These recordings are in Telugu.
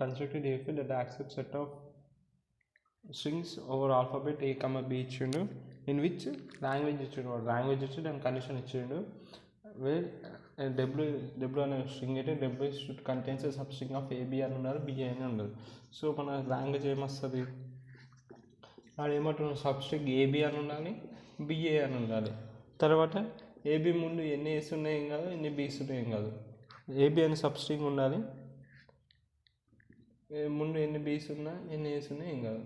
constructed DFA that accepts set of strings over alphabet A, B ఇచ్చిండు, in which language ఇచ్చిండు, language ఇచ్చి దాని కండిషన్ ఇచ్చిండు, where W అనే స్ట్రింగ్ అయితే W should contains a substring of AB అని ఉండాలి, BA అని ఉండాలి. సో మన లాంగ్వేజ్ ఏమొస్తుంది, వాడు ఏమంటున్నాడు, సబ్స్ట్రింగ్ AB అని ఉండాలి, BA అని ఉండాలి. తర్వాత AB ముందు ఎన్ని ఏస్ ఉన్నాయి ఏం కాదు, ఎన్ని బీస్ ఉన్నాయి ఏం కాదు, AB అని సబ్స్ట్రింగ్ ఉండాలి, ముందు ఎన్ని బీస్ ఉన్నా ఎన్ని ఏస్ ఉన్నాయి ఏం కాదు.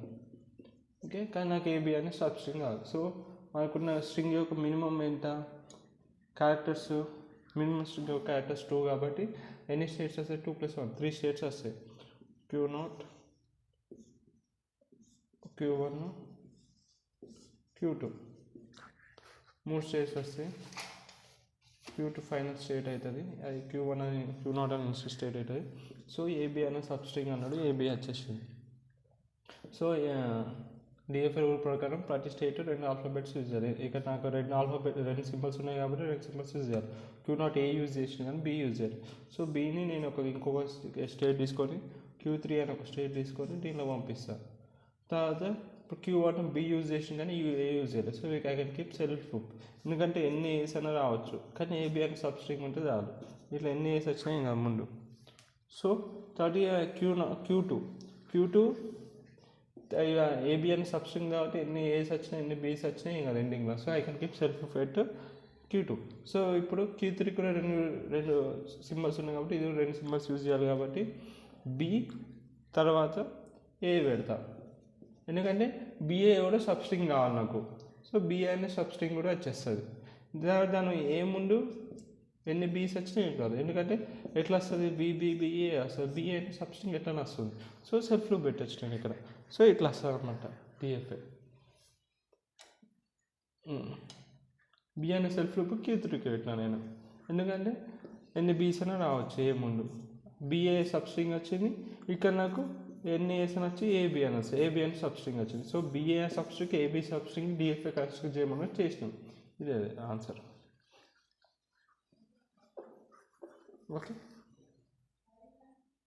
ఓకే, కానీ నాకు AB అని సబ్స్ట్రింగ్ కాదు. సో మనకున్న స్ట్రింగ్ యొక్క మినిమం ఎంత, క్యారెక్టర్స్, మినిమం స్ట్రింగ్ యొక్క క్యారెక్టర్స్ 2 కాబట్టి ఎన్ని స్టేట్స్ వస్తాయి, 2 + 1 3 స్టేట్స్ వస్తాయి. Q0, Q1, Q2 3 స్టేట్స్ వస్తాయి. Q2 ఫైనల్ స్టేట్ అవుతుంది, అది Q1 అని Q0 అని ఇన్స్టెంట్ స్టేట్ అవుతుంది. సో AB అనే సబ్స్ట్రింగ్ అన్నాడు, AB వచ్చేసింది. సో DFA రూల్ ప్రకారం ప్రతి స్టేట్ 2 ఆల్ఫాబెట్స్ యూజ్ చేయాలి. ఇక్కడ నాకు 2 సింబల్స్ ఉన్నాయి కాబట్టి 2 సింబల్స్ యూజ్ చేయాలి. Q0 A యూజ్ చేసిన కానీ B యూజ్ చేయాలి. సో Bని నేను ఇంకొక స్టేట్ తీసుకొని Q3 అని ఒక స్టేట్ తీసుకొని దీనిలో పంపిస్తాను. తర్వాత ఇప్పుడు Q1 B యూజ్ చేసిన కానీ A యూజ్ చేయాలి. So I can keep self loop, ఎందుకంటే ఎన్ని ఏస్ అయినా రావచ్చు, కానీ AB అని సబ్స్ట్రింగ్ ఉంటే చాలు. ఇట్లా ఎన్ని ఏస్ వచ్చినాయి ఇంకా ముందు. సో తర్వాత Q2 AB అని సబ్స్ట్రింగ్ కాబట్టి ఎన్ని ఏస్ వచ్చినాయి ఎన్ని బీస్ వచ్చినాయి ఇంకా ఎండింగ్లో. So I can keep self loop at Q2. So ఇప్పుడు Q3 కూడా రెండు సింబల్స్ ఉన్నాయి కాబట్టి ఇది 2 సింబల్స్ యూజ్ చేయాలి కాబట్టి B తర్వాత A పెడతా, ఎందుకంటే BA కూడా సబ్స్ట్రింగ్ కావాలి నాకు. సో BA అనే సబ్స్ట్రింగ్ కూడా వచ్చేస్తుంది. దాని ఏ ముందు ఎన్ని బీస్ వచ్చినాయి కాదు, ఎందుకంటే ఎట్లా వస్తుంది, BA వస్తుంది, BA అనే సబ్స్ట్రింగ్ ఎట్లా వస్తుంది. సో సెల్ఫ్ లూప్ పెట్టచ్చు నేను ఇక్కడ. సో ఇట్లా వస్తుంది అనమాట DFA. B అనే సెల్ఫ్ లూప్ Q3కి పెట్టినా నేను, ఎందుకంటే ఎన్ని బీస్ అయినా రావచ్చు ఏ ముందు. BA సబ్స్ట్రింగ్ వచ్చింది, ఇక్కడ నాకు ఎన్ని ఏస్ అని వచ్చి AB అని వస్తుంది, AB అని సబ్స్ట్రింగ్ వచ్చింది. So BA substring AB substring DFA construct చేయమని చేసినాం. ఇదే ఆన్సర్. ఓకే.